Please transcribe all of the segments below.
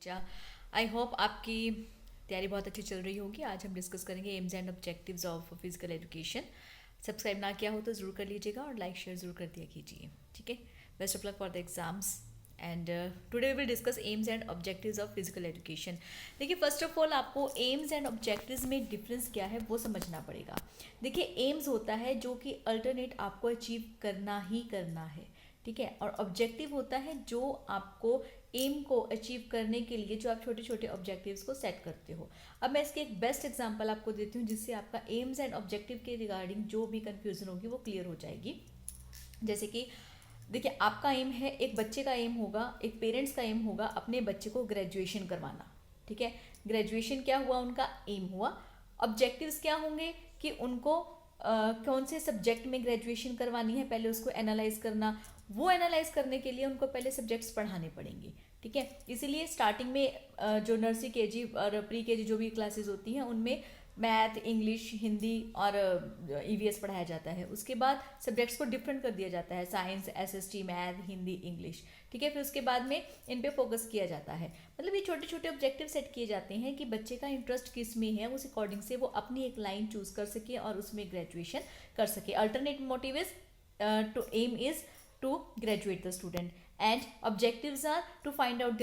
अच्छा, I hope आपकी तैयारी बहुत अच्छी चल रही होगी। आज हम डिस्कस करेंगे AIIMS and objectives of physical education. Subscribe ना किया हो तो ज़रूर कर लीजिएगा और लाइक शेयर ज़रूर कर दिया कीजिए। ठीक है, best of luck for the exams and today we will discuss aims and objectives of physical education. देखिए, फर्स्ट ऑफ ऑल आपको एम्स एंड ऑब्जेक्टिव्स में डिफरेंस क्या है वो समझना पड़ेगा। देखिए, एम्स होता है जो कि अल्टरनेट आपको अचीव करना ही करना है, ठीक है, और ऑब्जेक्टिव होता है जो आपको एम को अचीव करने के लिए जो आप छोटे छोटे ऑब्जेक्टिव्स को सेट करते हो। अब मैं इसके एक बेस्ट एग्जांपल आपको देती हूँ जिससे आपका एम्स एंड ऑब्जेक्टिव के रिगार्डिंग जो भी कंफ्यूजन होगी वो क्लियर हो जाएगी। जैसे कि देखिए, आपका एम है, एक बच्चे का एम होगा, एक पेरेंट्स का एम होगा अपने बच्चे को ग्रेजुएशन करवाना। ठीक है, ग्रेजुएशन क्या हुआ, उनका एम हुआ। ऑब्जेक्टिव्स क्या होंगे कि उनको कौन से सब्जेक्ट में ग्रेजुएशन करवानी है, पहले उसको एनालाइज करना। वो एनालाइज करने के लिए उनको पहले सब्जेक्ट्स पढ़ाने पड़ेंगे। ठीक है, इसीलिए स्टार्टिंग में जो नर्सरी केजी और प्री केजी जो भी क्लासेस होती हैं उनमें मैथ, इंग्लिश, हिंदी और ईवीएस पढ़ाया जाता है। उसके बाद सब्जेक्ट्स को डिफरेंट कर दिया जाता है, science, SST, math, Hindi, English. ठीक है, फिर उसके बाद में इन पे फोकस किया जाता है। मतलब ये छोटे छोटे ऑब्जेक्टिव सेट किए जाते हैं कि बच्चे का इंटरेस्ट किस में है, उस अकॉर्डिंग से वो अपनी एक लाइन चूज कर सके और उसमें ग्रेजुएशन कर सके। Alternate motive is to aim is to graduate the student, and objectives are to find out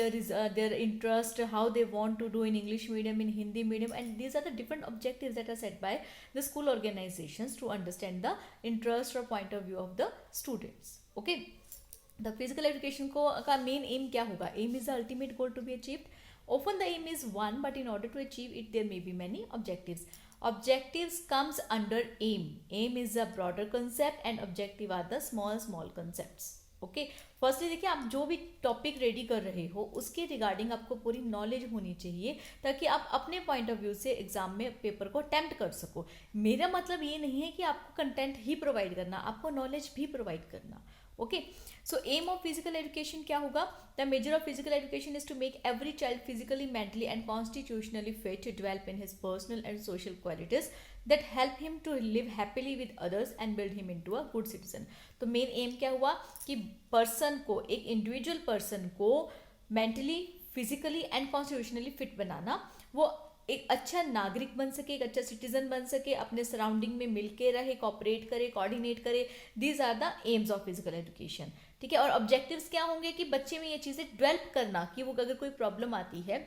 their interest, how they want to do in English medium, in Hindi medium, and these are the different objectives that are set by the school organizations to understand the interest or point of view of the students. Okay, the physical education को का main aim क्या होगा? Aim is the ultimate goal to be achieved. Often the aim is one, but in order to achieve it there may be many objectives. Objectives comes under aim. Aim is a broader concept and objective are the small concepts. Okay, firstly देखिए, आप जो भी topic ready कर रहे हो उसके regarding आपको पूरी नॉलेज होनी चाहिए ताकि आप अपने पॉइंट ऑफ व्यू से एग्जाम में पेपर को अटेम्प्ट कर सको। मेरा मतलब ये नहीं है कि आपको कंटेंट ही प्रोवाइड करना, आपको नॉलेज भी प्रोवाइड करना। Okay, so aim of physical education क्या होगा? The major of physical education is to make every child physically, mentally and constitutionally fit to develop in his personal and social qualities that help him to live happily with others and build him into a good citizen. तो main aim क्या हुआ कि person को, एक individual person को mentally, physically and constitutionally fit बनाना, वो एक अच्छा नागरिक बन सके, एक अच्छा सिटीजन बन सके, अपने सराउंडिंग में मिलके रहे, कॉपरेट करे, कोऑर्डिनेट करे। These are the aims of physical education. ठीक है, और ऑब्जेक्टिव्स क्या होंगे कि बच्चे में ये चीज़ें डेवलप करना कि वो अगर कोई प्रॉब्लम आती है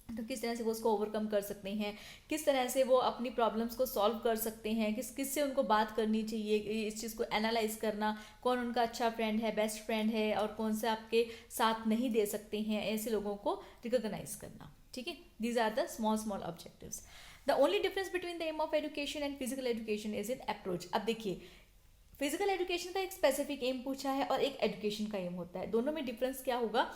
तो किस तरह से वो उसको ओवरकम कर सकते हैं, किस तरह से वो अपनी प्रॉब्लम्स को सॉल्व कर सकते हैं, किस से उनको बात करनी चाहिए, इस चीज़ को एनालाइज करना, कौन उनका अच्छा फ्रेंड है, बेस्ट फ्रेंड है, और कौन से आपके साथ नहीं दे सकते हैं, ऐसे लोगों को रिकॉग्नाइज करना। ठीक है, these are the small objectives. The only difference between the aim of education and physical education is in approach. अब देखिए, फिजिकल एजुकेशन का एक स्पेसिफिक एम पूछा है और एक एजुकेशन का एम होता है। दोनों में डिफरेंस क्या होगा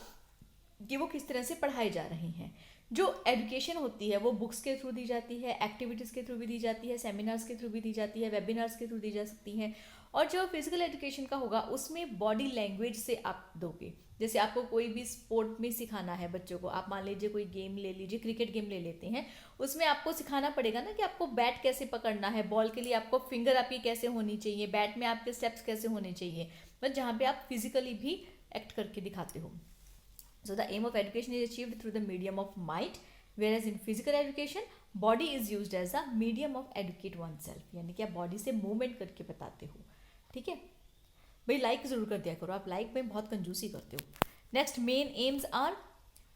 कि वो किस तरह से पढ़ाए जा रहे हैं। जो एजुकेशन होती है वो बुक्स के थ्रू दी जाती है, एक्टिविटीज़ के थ्रू भी दी जाती है, सेमिनार्स के थ्रू भी दी जाती है, वेबिनार्स के थ्रू दी जा सकती हैं। और जो फिजिकल एजुकेशन का होगा उसमें बॉडी लैंग्वेज से आप दोगे। जैसे आपको कोई भी स्पोर्ट में सिखाना है बच्चों को, आप मान लीजिए कोई गेम ले लीजिए, क्रिकेट गेम ले लेते हैं, उसमें आपको सिखाना पड़ेगा ना कि आपको बैट कैसे पकड़ना है, बॉल के लिए आपको फिंगर आपकी कैसे होनी चाहिए, बैट में आपके स्टेप्स कैसे होने चाहिए, मतलब जहाँ पे आप फिजिकली भी एक्ट करके दिखाते हो। So the aim of education is achieved through the medium of might, whereas in physical education, body is used as a medium of educate oneself. यानी कि आप बॉडी से मूवमेंट करके बताते हो। ठीक है भाई, लाइक जरूर कर दिया करो, आप लाइक में बहुत कंजूसी करते हो। Next main aims are,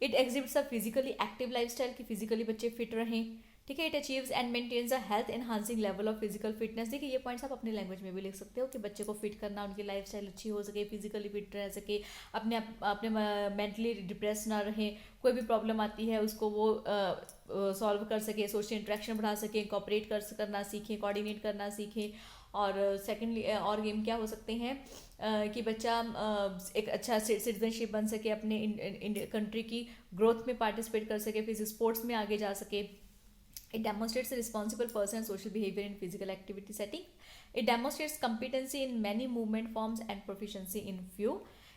it exhibits a physically active lifestyle, कि फिजिकली बच्चे फिट रहें। ठीक है, it achieves and maintains a health enhancing level of physical fitness. देखिए, ये पॉइंट्स आप अपने लैंग्वेज में भी लिख सकते हो कि बच्चे को फिट करना, उनकी लाइफस्टाइल अच्छी हो सके, फिजिकली फिट रह सके, अपने मेंटली डिप्रेस ना रहे, कोई भी प्रॉब्लम आती है उसको वो सॉल्व कर सके, सोशल इंट्रैक्शन बढ़ा सके, कॉपरेट करना सीखें, कोऑर्डिनेट करना सीखें। और सेकेंडली और गेम क्या हो सकते हैं कि बच्चा एक अच्छा सिटीजनशिप बन सके, अपने कंट्री की ग्रोथ में पार्टिसिपेट कर सके, फिर स्पोर्ट्स में आगे जा सके। It demonstrates a responsible person and social behavior in physical activity setting. It demonstrates competency in many movement forms and proficiency in few.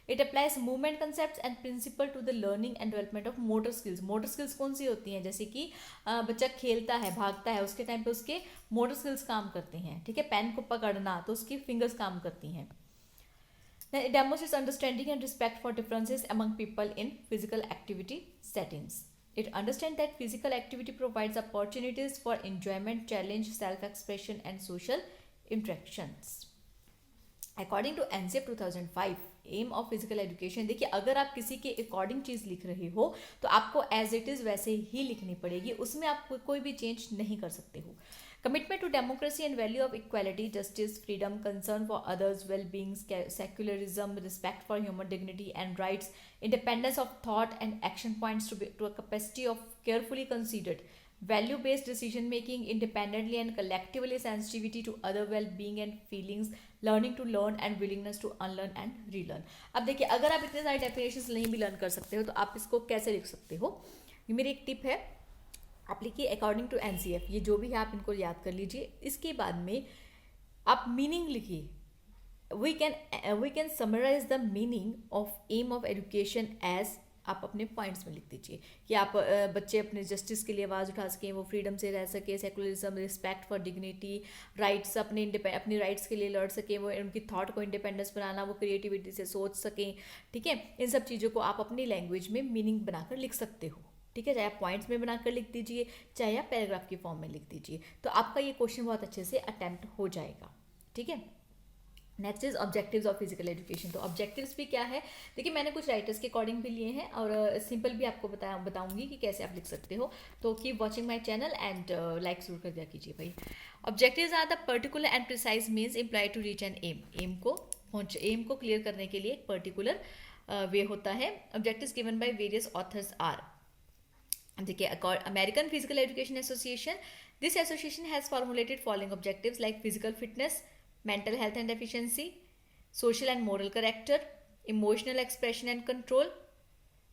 It applies movement concepts and principle to the learning and development of motor skills. Motor skills कौन सी होती हैं? जैसे कि बच्चा खेलता है, भागता है, उसके टाइम पे उसके मोटर स्किल्स काम करते हैं। ठीक है, पेन को पकड़ना तो उसकी फिंगर्स काम करती हैं। Then it demonstrates understanding and respect for differences among people in physical activity settings. It understands that physical activity provides opportunities for enjoyment, challenge, self-expression, and social interactions. According to NCF 2005 aim of physical education, देखिए अगर आप किसी के according चीज़ लिख रहे हो तो आपको एज इट इज़ वैसे ही लिखनी पड़ेगी, उसमें आप कोई भी चेंज नहीं कर सकते हो. Commitment to democracy and value of equality, justice, freedom, concern for others well being, secularism, respect for human dignity and rights, independence of thought and action points to a capacity of carefully considered value-based decision making independently and collectively, sensitivity to other well-being and feelings, learning to learn and willingness to unlearn and relearn. अब देखिए अगर आप इतने सारे definitions नहीं भी learn कर सकते हो तो आप इसको कैसे लिख सकते हो. ये मेरी एक टिप है, आप लिखिए अकॉर्डिंग टू एनसीएफ, ये जो भी है आप इनको याद कर लीजिए. इसके बाद में आप मीनिंग लिखिए. we can summarize the meaning of aim of education as, आप अपने पॉइंट्स में लिख दीजिए कि आप बच्चे अपने जस्टिस के लिए आवाज़ उठा सकें, वो फ्रीडम से रह सके, secularism, respect for dignity, rights, अपनी राइट्स के लिए लड़ सकें, वो उनकी थॉट को इंडिपेंडेंस बनाना, वो क्रिएटिविटी से सोच सकें. ठीक है, इन सब चीज़ों को आप अपनी लैंग्वेज में मीनिंग बनाकर लिख सकते हो. ठीक है, चाहे आप पॉइंट्स में बनाकर लिख दीजिए, चाहे आप पैराग्राफ की फॉर्म में लिख दीजिए, तो आपका ये क्वेश्चन बहुत अच्छे से अटैम्प्ट हो जाएगा. ठीक है. Next is objectives of physical education. तो ऑब्जेक्टिव्स भी क्या है, देखिए मैंने कुछ राइटर्स के अकॉर्डिंग भी लिए हैं और सिंपल भी आपको बताऊंगी कि कैसे आप लिख सकते हो. तो keep watching my channel and like जरूर कर दिया कीजिए भाई. Objectives are the particular and precise means imply to reach an aim. Aim को क्लियर करने के लिए एक पर्टिकुलर वे होता है. Objectives given by various authors are, देखिए American physical education association, this association has formulated following objectives like physical fitness, mental health and efficiency, social and moral character, emotional expression and control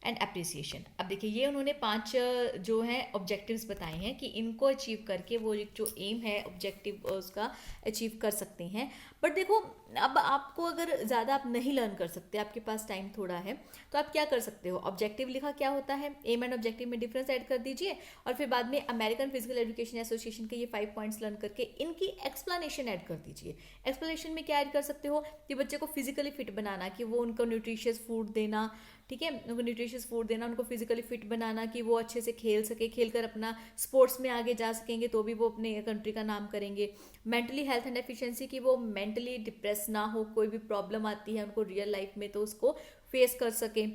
and appreciation. अब देखिए ये उन्होंने 5 जो हैं objectives बताए हैं कि इनको अचीव करके वो जो एम है ऑब्जेक्टिव उसका अचीव कर सकते हैं. बट देखो अब आपको अगर ज़्यादा आप नहीं लर्न कर सकते, आपके पास टाइम थोड़ा है, तो आप क्या कर सकते हो, ऑब्जेक्टिव लिखा क्या होता है, एम एंड ऑब्जेक्टिव में डिफरेंस ऐड कर दीजिए और फिर बाद में अमेरिकन फिजिकल एजुकेशन एसोसिएशन के ये 5 पॉइंट्स लर्न करके इनकी एक्सप्लेनेशन ऐड कर दीजिए. एक्सप्लेनेशन में क्या ऐड कर सकते हो कि बच्चे को फिजिकली फिट बनाना, कि वो उनको न्यूट्रिशियस फूड देना. ठीक है, उनको न्यूट्रिशियस फूड देना, उनको फिजिकली फिट बनाना कि वो अच्छे से खेल सके, खेलकर अपना स्पोर्ट्स में आगे जा सकेंगे तो भी वो अपने कंट्री का नाम करेंगे. मेंटली हेल्थ एंड एफिशिएंसी की वो मेंटली डिप्रेस ना हो, कोई भी प्रॉब्लम आती है उनको रियल लाइफ में तो उसको फेस कर सके.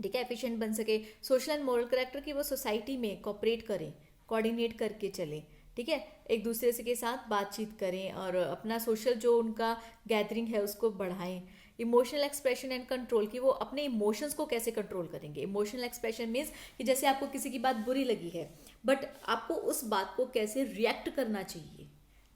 ठीक है, एफिशिएंट बन सके. सोशल एंड मोरल कैरेक्टर की वो सोसाइटी में कोऑपरेट करें, कोऑर्डिनेट करके चलें. ठीक है, एक दूसरे से के साथ बातचीत करें और अपना सोशल जो उनका गैदरिंग है उसको बढ़ाएं. इमोशनल एक्सप्रेशन एंड कंट्रोल की वो अपने इमोशंस को कैसे कंट्रोल करेंगे. इमोशनल एक्सप्रेशन मीन्स कि जैसे आपको किसी की बात बुरी लगी है बट आपको उस बात को कैसे रिएक्ट करना चाहिए.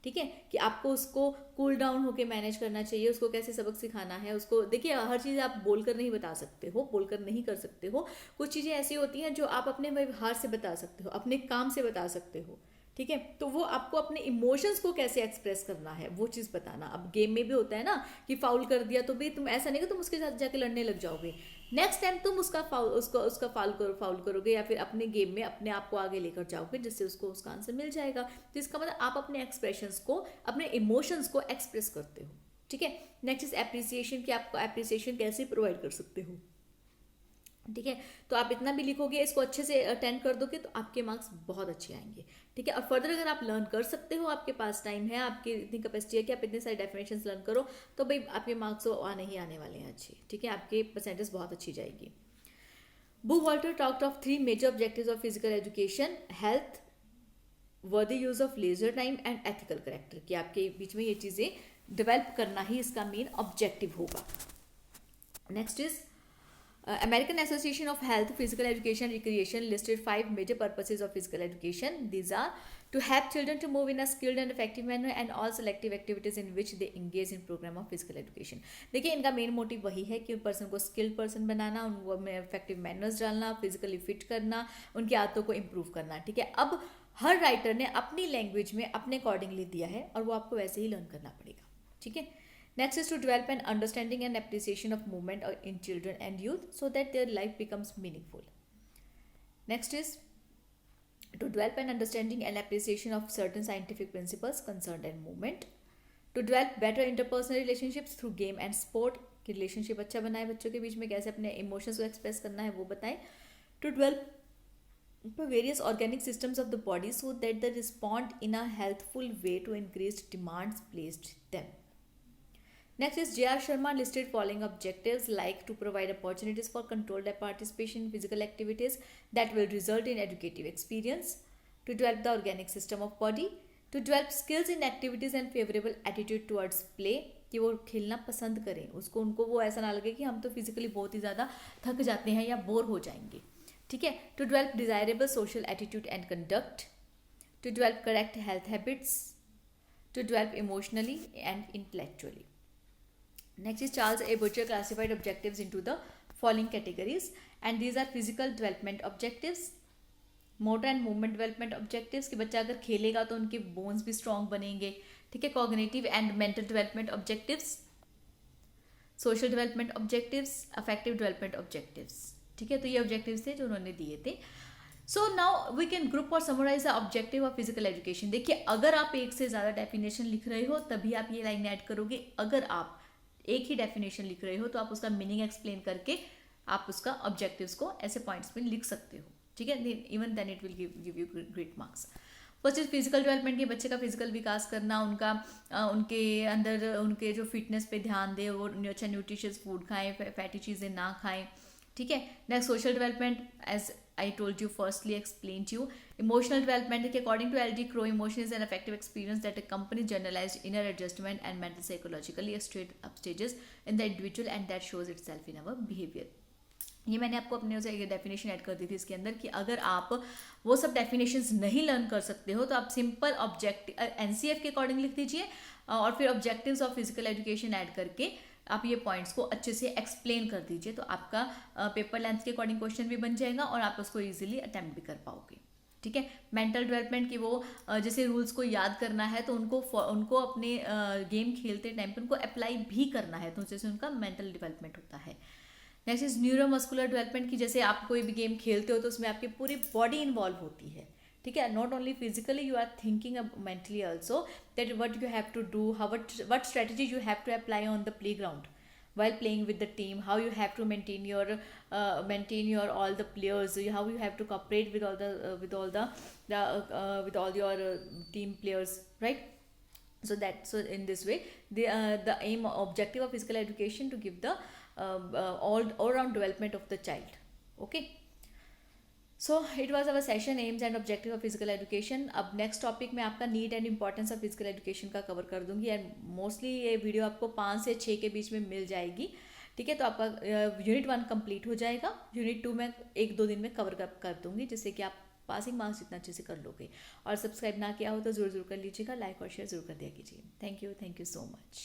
ठीक है, कि आपको उसको कूल डाउन होकर मैनेज करना चाहिए, उसको कैसे सबक सिखाना है उसको. देखिए हर चीज़ आप बोलकर नहीं बता सकते हो, बोलकर नहीं कर सकते हो. कुछ चीज़ें ऐसी होती हैं जो आप अपने व्यवहार से बता सकते हो, अपने काम से बता सकते हो. ठीक है, तो वो आपको अपने इमोशंस को कैसे एक्सप्रेस करना है वो चीज़ बताना. अब गेम में भी होता है ना कि फाउल कर दिया तो भी तुम ऐसा नहीं कि तुम उसके साथ जाके लड़ने लग जाओगे. नेक्स्ट टाइम तुम उसका फाउल करोगे या फिर अपने गेम में अपने आप को आगे लेकर जाओगे जिससे उसको उसका आंसर मिल जाएगा. तो इसका मतलब आप अपने एक्सप्रेशंस को, अपने इमोशंस को एक्सप्रेस करते हो. ठीक है, नेक्स्ट इज एप्रिसिएशन, कि आपको एप्रिसिएशन कैसे प्रोवाइड कर सकते हो. ठीक है, तो आप इतना भी लिखोगे, इसको अच्छे से अटेंड कर दोगे तो आपके मार्क्स बहुत अच्छे आएंगे. ठीक है, और फर्दर अगर आप लर्न कर सकते हो, आपके पास टाइम है, आपकी इतनी कैपेसिटी है कि आप इतने सारे डेफिनेशंस लर्न करो, तो भाई आपके मार्क्स तो आने ही आने वाले हैं अच्छे. ठीक है, आपकी परसेंटेज बहुत अच्छी जाएगी. Bookwalter talked of 3 major objectives of physical education: health, worthy use of leisure time and ethical character. कि आपके बीच में ये चीज़ें डेवलप करना ही इसका मेन ऑब्जेक्टिव होगा. Next is American Association of Health, Physical Education, Recreation listed 5 major purposes of physical education. These are to help children to move in a skilled and effective manner and all selective activities in which they engage in program of physical education. देखिए इनका main motive वही है कि person को skilled person बनाना, उनको में effective manners डालना, physically fit करना, उनकी आदतों को इम्प्रूव करना. ठीक है, अब हर राइटर ने अपनी लैंग्वेज में अपने अकॉर्डिंगली दिया है और वो आपको वैसे ही लर्न करना पड़ेगा. ठीक है, next is to develop an understanding and appreciation of movement in children and youth so that their life becomes meaningful. Next is to develop an understanding and appreciation of certain scientific principles concerned in movement. To develop better interpersonal relationships through game and sport. कि relationship अच्छा बनाए बच्चों के बीच में, कैसे अपने emotions को express करना है वो बताएं. To develop various organic systems of the body so that they respond in a healthful way to increased demands placed them. Next is J.R. Sharma listed following objectives like to provide opportunities for controlled participation in physical activities that will result in educative experience, to develop the organic system of body, to develop skills in activities and favorable attitude towards play, कि वो खेलना पसंद करें, उसको उनको वो ऐसा ना लगे कि हम तो फिजिकली बहुत ही ज़्यादा थक जाते हैं या बोर हो जाएंगे. ठीक है. To develop desirable social attitude and conduct, to develop correct health habits, to develop emotionally and intellectually. Next is Charles A. Butcher classified objectives into the following categories, and these are physical development objectives, motor and movement development objectives कि बच्चा अगर खेलेगा तो उनके bones भी strong बनेंगे. ठीक है. Cognitive and mental development objectives, social development objectives, affective development objectives. ठीक है. तो ये ऑब्जेक्टिव्स थे जो उन्होंने दिए थे. So now we can group और summarise the objective of physical education. देखिए, अगर आप एक से ज़्यादा डेफिनेशन लिख रहे हो तभी आप ये लाइन ऐड करोगे. अगर आप एक ही डेफिनेशन लिख रहे हो तो आप उसका मीनिंग एक्सप्लेन करके आप उसका ऑब्जेक्टिव्स को ऐसे पॉइंट्स में लिख सकते हो. ठीक है. Even then it will give you great marks. First is physical development के बच्चे का फिजिकल विकास करना, उनका उनके अंदर उनके जो फिटनेस पे ध्यान दे, वो अच्छा न्यूट्रिशियस फूड खाएं, फैटी चीज़ें ना खाएं. ठीक है. Next social development, as I told you firstly, explained to you. Emotional development, according to L.G. Crow, emotion is an affective experience that accompanies generalized inner adjustment and mental psychologically straight up stages in the individual and that shows itself in our behavior. ये मैंने आपको अपने उसे definition add कर दी थी इसके अंदर कि अगर आप वो सब डेफिनेशंस नहीं लर्न कर सकते हो तो आप सिंपल ऑब्जेक्टिव NCF के अकॉर्डिंग लिख दीजिए और फिर objectives of physical education add करके आप ये पॉइंट्स को अच्छे से एक्सप्लेन कर दीजिए. तो आपका पेपर लेंथ के अकॉर्डिंग क्वेश्चन भी बन जाएगा और आप उसको इजीली अटेम्प्ट भी कर पाओगे. ठीक है. मेंटल डेवलपमेंट की वो जैसे रूल्स को याद करना है तो उनको अपने गेम खेलते टाइम पर उनको अप्लाई भी करना है, तो जैसे उनका मेंटल डेवलपमेंट होता है. नेक्स्ट इज न्यूरोमस्कुलर डेवलपमेंट की जैसे आप कोई भी गेम खेलते हो तो उसमें आपकी पूरी बॉडी इन्वॉल्व होती है. ठीक है. Not only physically, you are thinking mentally also that what you have to do, what strategy you have to apply on the play ground while playing with the team, how you have to maintain your all the players, how you have to cooperate with all your team players, right? So in this way the aim objective of physical education to give the all round development of the child. Okay. So it was our session AIIMS and objective of physical education. अब next topic में आपका need and importance of physical education का cover कर दूंगी and mostly ये video आपको 5 से 6 के बीच में मिल जाएगी. ठीक है. तो आपका यूनिट 1 कंप्लीट हो जाएगा. यूनिट 2 में 1-2 दिन में कवर कर दूंगी जिससे कि आप पासिंग मार्क्स जितना अच्छे से कर लोगे. और सब्सक्राइब ना किया हो तो ज़रूर कर लीजिएगा, लाइक और शेयर जरूर कर दिया कीजिए. Thank you so much.